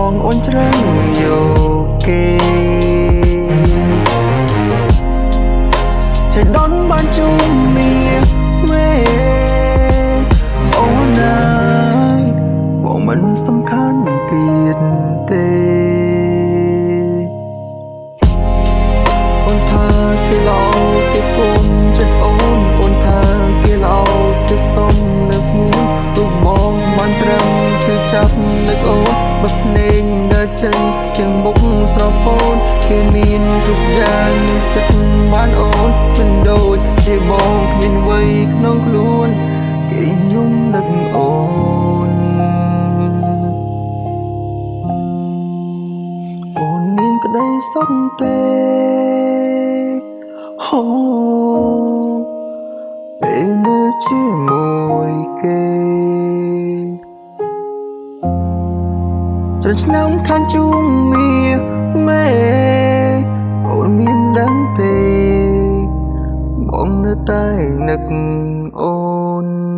បងអូនច្រឹងយកគេចេះដនបានជុំមាមេអូនណាយបងមិនសំខាន់ទៀតទេអូនថាគេឡោគេគុំចិត្តអូនអូនថាគេឡោគេសុំនៅស្ងួនរូបបងបានត្រឹមឈឺចាប់នឹកអូនបិទភ្នែកដើរចេញទាំងមុខស្រពោនគេមានគ្រប់យ៉ាងមានសិទ្ធបានអូនមិនដូចជាបងគ្មានអ្វីក្នុងខ្លួនគេយំនឹកអូនអូនមានក្តីសុខទេអូពេលនៅជាមួយគេច្រើនឆ្នាំខានជួងមាមេអូនមានដឹងទេបងនៅតែនឹកអូន